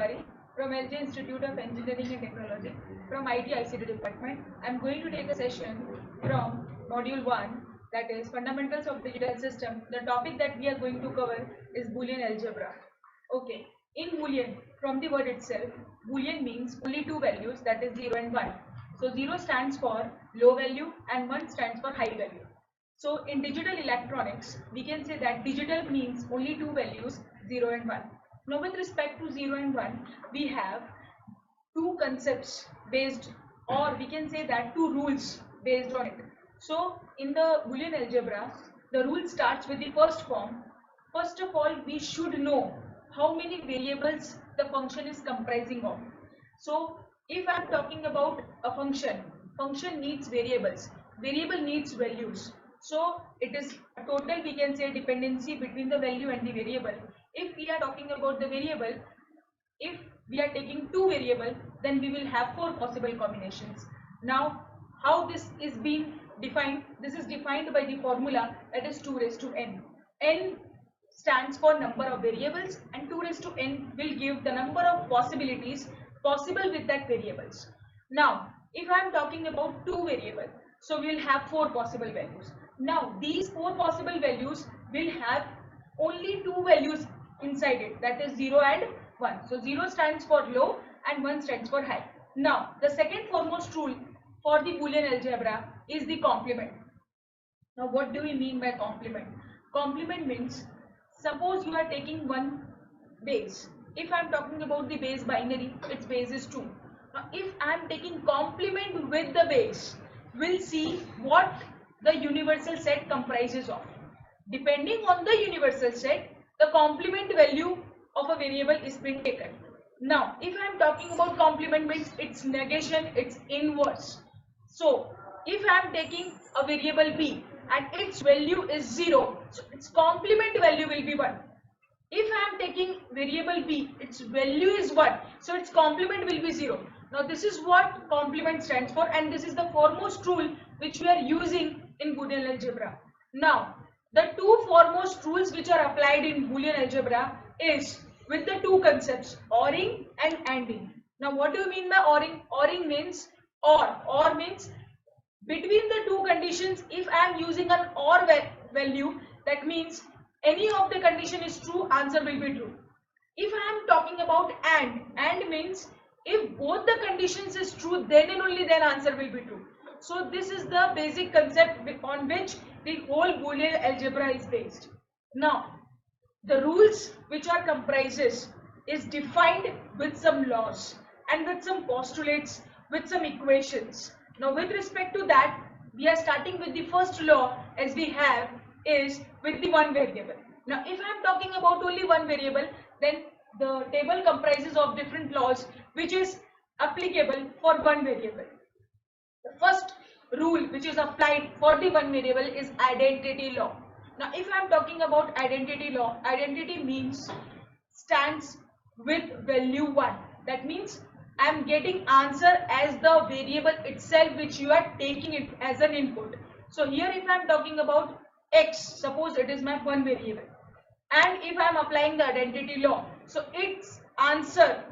Tiwari from LJ Institute of Engineering and Technology from IT ICT department. I am going to take a session from module 1, that is Fundamentals of Digital System. The topic that we are going to cover is Boolean algebra. Okay, in Boolean, from the word itself, Boolean means only two values, that is 0 and 1. So 0 stands for low value and 1 stands for high value. So in digital electronics, we can say that digital means only two values, 0 and 1. Now with respect to 0 and 1, we have two concepts based, or we can say that two rules based on it. So in the Boolean algebra, the rule starts with the first form. First of all, we should know how many variables the function is comprising of. So if I am talking about a function, function needs variables, variable needs values. So it is a total, we can say, dependency between the value and the variable. If we are talking about the variable, if we are taking two variables, then we will have four possible combinations. Now, how this is being defined? This is defined by the formula, that is 2 raised to n. N stands for number of variables and 2 raised to n will give the number of possibilities possible with that variables. Now, if I am talking about two variables, so we will have four possible values. Now, these four possible values will have only two values inside it, that is 0 and 1. So 0 stands for low and 1 stands for high. Now, the second foremost rule for the Boolean algebra is the complement. Now, what do we mean by complement? Complement means, suppose you are taking one base. If I am talking about the base binary, its base is 2. Now, if I am taking complement with the base, we'll see what the universal set comprises of. Depending on the universal set, the complement value of a variable is being taken. Now, if I am talking about complement means its negation, its inverse. So, if I am taking a variable b and its value is 0, so its complement value will be 1. If I am taking variable b, its value is 1, so its complement will be 0. Now, this is what complement stands for, and this is the foremost rule which we are using in Boolean algebra. Now, the two foremost rules which are applied in Boolean algebra is with the two concepts, ORing and ANDing. Now, what do you mean by ORing? ORing means OR means between the two conditions. If I am using an OR value, that means any of the condition is true, answer will be true. If I am talking about AND means if both the conditions is true, then and only then answer will be true. So this is the basic concept on which the whole Boolean algebra is based. Now, the rules which are comprises is defined with some laws and with some postulates, with some equations. Now, with respect to that, we are starting with the first law as we have is with the one variable. Now, if I am talking about only one variable, then the table comprises of different laws which is applicable for one variable. The first rule which is applied for the one variable is identity law. Now, if I am talking about identity law, identity means stands with value 1. That means I am getting answer as the variable itself which you are taking it as an input. So here if I am talking about x, suppose it is my one variable, and if I am applying the identity law, so its answer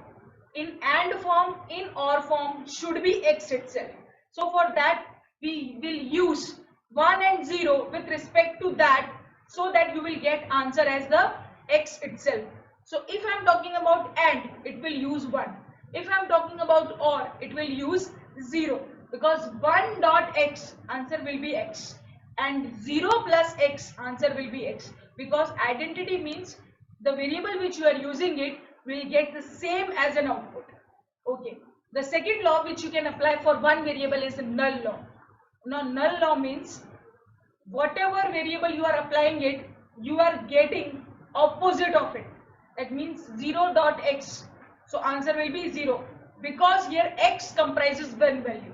in AND form, in OR form should be x itself. So for that we will use 1 and 0 with respect to that, so that you will get answer as the x itself. So if I am talking about AND, it will use 1. If I am talking about OR, it will use 0, because 1 dot x answer will be x and 0 plus x answer will be x, because identity means the variable which you are using it will get the same as an output. Okay. The second law which you can apply for one variable is null law. Now, null law means whatever variable you are applying it, you are getting opposite of it. That means 0 dot x. So answer will be 0, because here x comprises one value.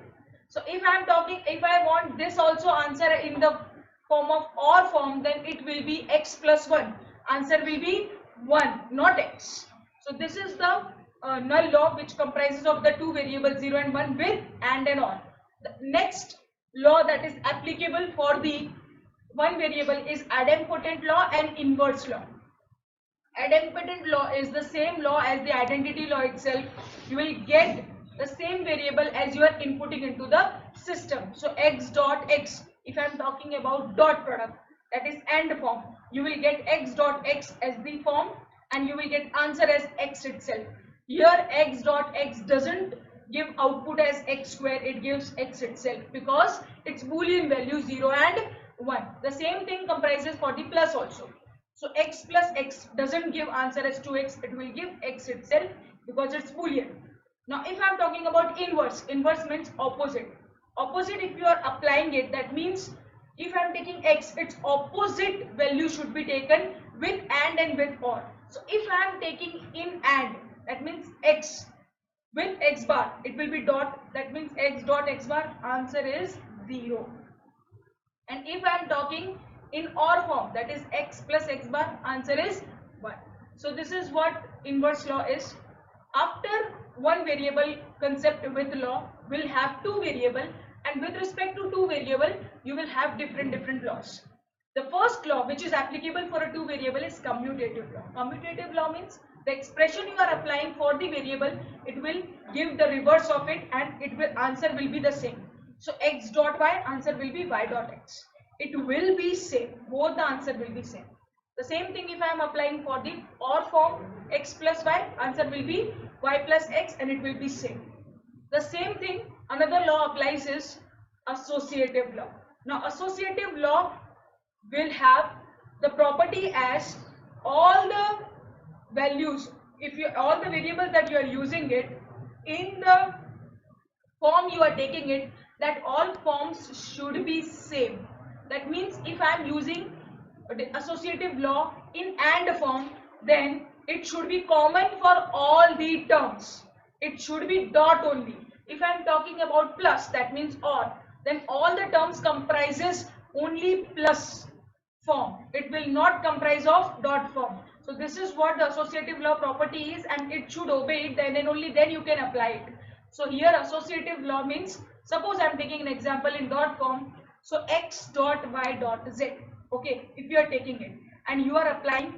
So if I am talking, if I want this also answer in the form of OR form, then it will be x plus 1. Answer will be 1, not x. So this is the null law which comprises of the two variables 0 and 1 with AND and OR. The next law that is applicable for the one variable is idempotent law and inverse law. Idempotent law is the same law as the identity law itself. You will get the same variable as you are inputting into the system. So x dot x, if I am talking about dot product, that is AND form, you will get x dot x as the form and you will get answer as x itself. Here x dot x doesn't give output as x square, it gives x itself because its boolean value 0 and 1. The same thing comprises for the plus also. So x plus x doesn't give answer as 2x, it will give x itself because it's boolean. Now if I am talking about inverse, inverse means opposite. Opposite, if you are applying it, that means if I am taking x, its opposite value should be taken with and with or. So if I am taking in and, that means x with x bar, it will be dot, that means x dot x bar, answer is 0. And if I am talking in OR form, that is x plus x bar, answer is 1. So this is what inverse law is. After one variable concept with law, will have two variable, and with respect to two variable, you will have different laws. The first law which is applicable for a two variable is commutative law. Commutative law means the expression you are applying for the variable, it will give the reverse of it and it will answer will be the same. So x dot y, answer will be y dot x. It will be same, both the answer will be same. The same thing if I am applying for the OR form, x plus y, answer will be y plus x and it will be same. The same thing, another law applies is associative law. Now associative law will have the property as all the values, if you all the variables that you are using it in the form you are taking it, that all forms should be same. That means if I am using the associative law in AND form, then it should be common for all the terms. It should be dot only. If I am talking about plus, that means OR, then all the terms comprises only plus form. It will not comprise of dot form. So this is what the associative law property is, and it should obey it, then and only then you can apply it. So here associative law means, suppose I am taking an example in dot form. So x dot y dot z. Okay, if you are taking it and you are applying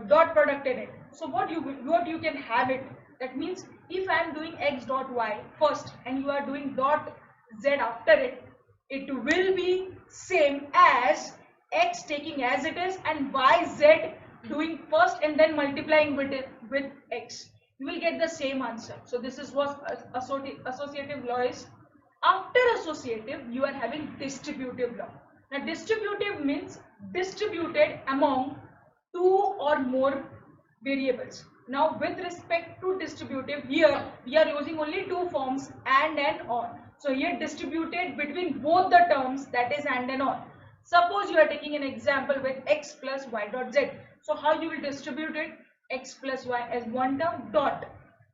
dot product in it. So what you can have it. That means if I am doing x dot y first and you are doing dot z after it, it will be same as x taking as it is and yz doing first and then multiplying with it with x. You will get the same answer. So this is what associative law is. After associative, you are having distributive law. Now distributive means distributed among two or more variables. Now with respect to distributive, here we are using only two forms, and OR. So here distributed between both the terms, that is and OR. Suppose you are taking an example with x plus y dot z. So how you will distribute it? X plus y as one term, dot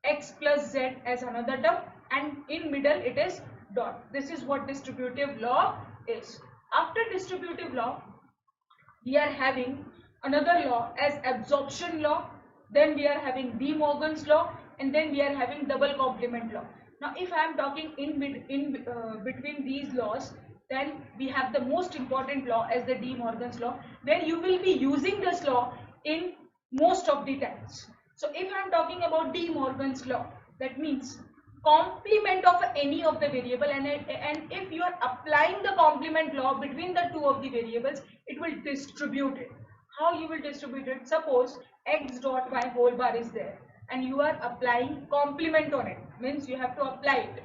x plus z as another term, and in middle it is dot. This is what distributive law is. After distributive law, we are having another law as absorption law, then we are having De Morgan's law, and then we are having double complement law. Now if I am talking in between these laws, then we have the most important law as the De Morgan's law, where you will be using this law in most of the times. So if I am talking about De Morgan's law, that means complement of any of the variable, and if you are applying the complement law between the two of the variables, it will distribute it. How you will distribute it? Suppose x dot y whole bar is there and you are applying complement on it, means you have to apply it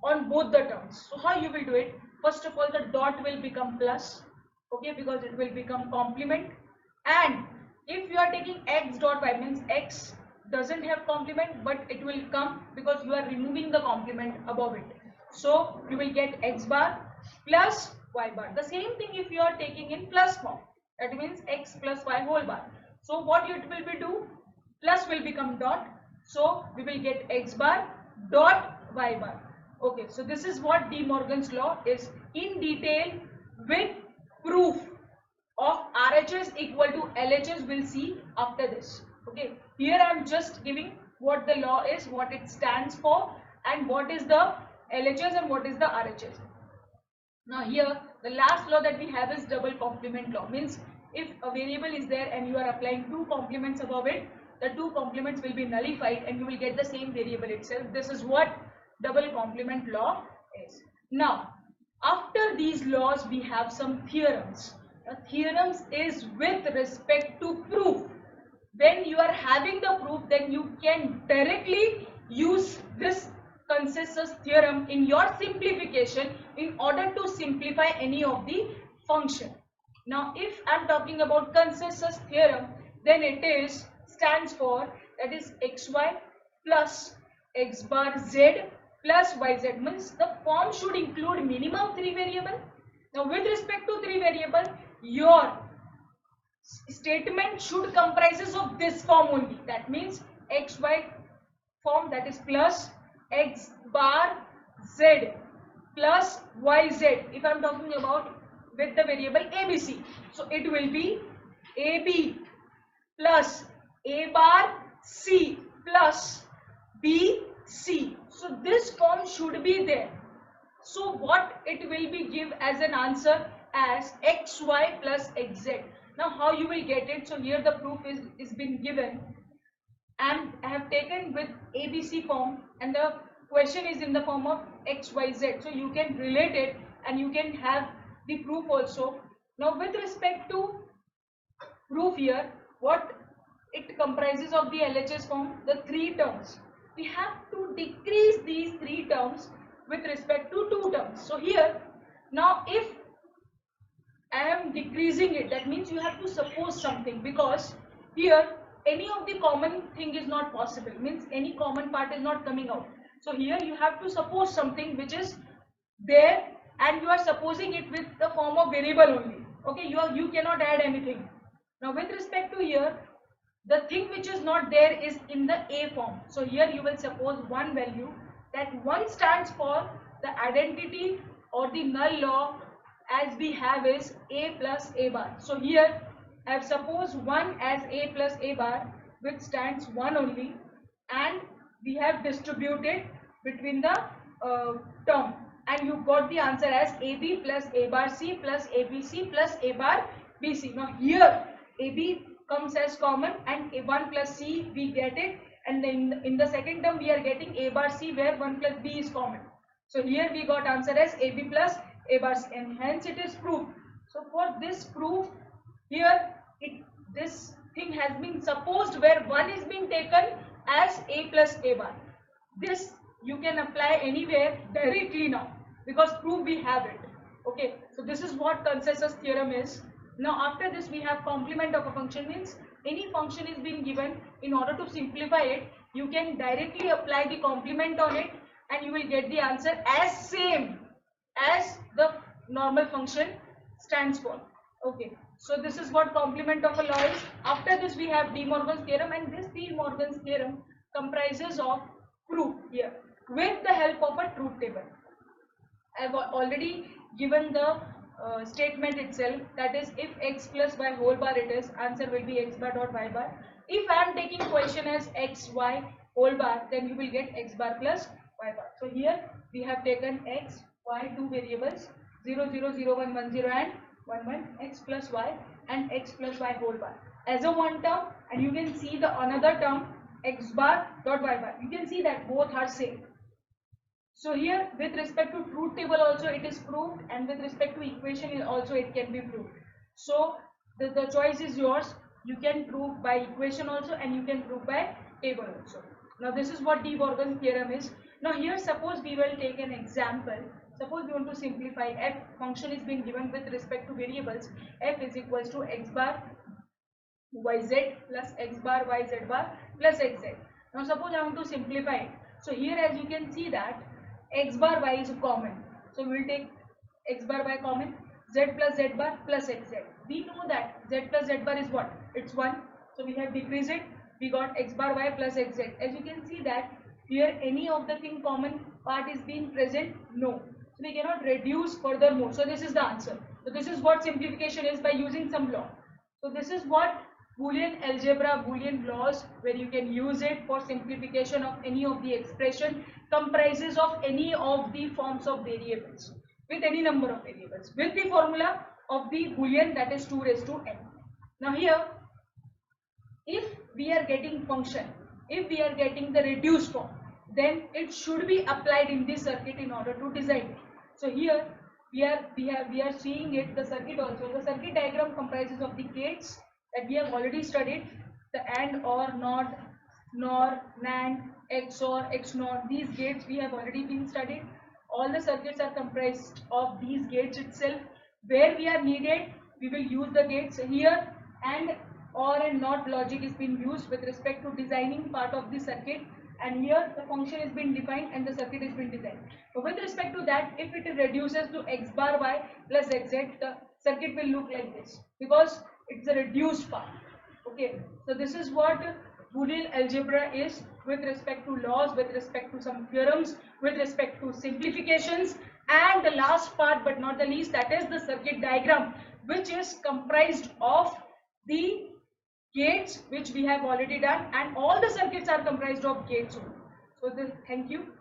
on both the terms. So how you will do it? First of all, the dot will become plus, okay, because it will become complement. And if you are taking x dot y, means x doesn't have complement, but it will come because you are removing the complement above it. So you will get x bar plus y bar. The same thing if you are taking in plus form, that means x plus y whole bar. So what it will be do? Plus will become dot. So we will get x bar dot y bar. Okay, so this is what De Morgan's law is in detail with proof of RHS equal to LHS. We'll see after this. Okay, here I am just giving what the law is, what it stands for, and what is the LHS and what is the RHS. Now here the last law that we have is double complement law, means if a variable is there and you are applying two complements above it, the two complements will be nullified and you will get the same variable itself. This is what double complement law is. Now, after these laws, we have some theorems. Theorems is with respect to proof. When you are having the proof, then you can directly use this consensus theorem in your simplification in order to simplify any of the function. Now, if I am talking about consensus theorem, then it stands for, that is xy plus x bar z plus yz, means the form should include minimum 3 variable. Now, with respect to 3 variable, your statement should comprises of this form only. That means xy form, that is plus x bar z plus yz. If I am talking about with the variable abc, so it will be ab plus a bar c plus bc. So this form should be there. So what it will be give as an answer as xy plus xz. Now how you will get it? So here the proof is been given and I have taken with ABC form and the question is in the form of xyz. So you can relate it and you can have the proof also. Now with respect to proof here, what it comprises of the LHS form, the 3 terms. We have to decrease these 3 terms with respect to 2 terms. So here, now if I am decreasing it, that means you have to suppose something, because here any of the common thing is not possible, means any common part is not coming out. So here you have to suppose something which is there and you are supposing it with the form of variable only. Okay, you cannot add anything. Now with respect to here, the thing which is not there is in the A form. So here you will suppose one value, that 1 stands for the identity or the null law as we have is A plus A bar. So here I have supposed 1 as A plus A bar, which stands 1 only, and we have distributed between the term, and you got the answer as AB plus A bar C plus ABC plus A bar BC. Now here AB comes as common and A1 plus C we get it, and then in the second term we are getting A bar C where 1 plus B is common. So here we got answer as AB plus A bar C, and hence it is proved. So for this proof, here this thing has been supposed where 1 is being taken as A plus A bar. This you can apply anywhere directly now, because proof we have it. Okay, so this is what consensus theorem is. Now after this we have complement of a function, means any function is being given, in order to simplify it you can directly apply the complement on it and you will get the answer as same as the normal function stands for. Okay, so this is what complement of a law is. After this we have De Morgan's theorem, and this De Morgan's theorem comprises of proof here with the help of a truth table. I have already given the statement itself, that is if x plus y whole bar it is, answer will be x bar dot y bar. If I am taking question as x y whole bar, then you will get x bar plus y bar. So here we have taken x, y, two variables 0 0 0 1 1 0 and 1 1, x plus y and x plus y whole bar as a one term, and you can see the another term x bar dot y bar. You can see that both are same. So here with respect to truth table also it is proved, and with respect to equation also it can be proved. So the choice is yours. You can prove by equation also and you can prove by table also. Now this is what De Morgan's theorem is. Now here suppose we will take an example. Suppose we want to simplify f function is being given with respect to variables. F is equals to x bar yz plus x bar yz bar plus xz. Now suppose I want to simplify it. So here as you can see that x bar y is common, so we will take x bar y common, z plus z bar plus xz. We know that z plus z bar is what? It's 1, so we have decreased it, we got x bar y plus xz. As you can see that here any of the thing common part is being present? No. So we cannot reduce furthermore. So this is the answer. So this is what simplification is by using some law. So this is what Boolean algebra, Boolean laws, where you can use it for simplification of any of the expression comprises of any of the forms of variables with any number of variables with the formula of the Boolean, that is 2 raised to n. Now here, if we are getting function, if we are getting the reduced form, then it should be applied in this circuit in order to design it. So here we are seeing it, the circuit also. The circuit diagram comprises of the gates that we have already studied, the AND, OR, NOT, NOR, NAND, XOR, XNOR. These gates we have already been studied. All the circuits are comprised of these gates itself. Where we are needed, we will use the gates here, and OR and NOT logic is being used with respect to designing part of the circuit, and here the function is being defined and the circuit is being designed. But with respect to that, if it reduces to x bar y plus xz, the circuit will look like this because it's a reduced part. Okay, so this is what Boolean algebra is with respect to laws, with respect to some theorems, with respect to simplifications, and the last part but not the least, that is the circuit diagram, which is comprised of the gates which we have already done, and all the circuits are comprised of gates only. So thank you.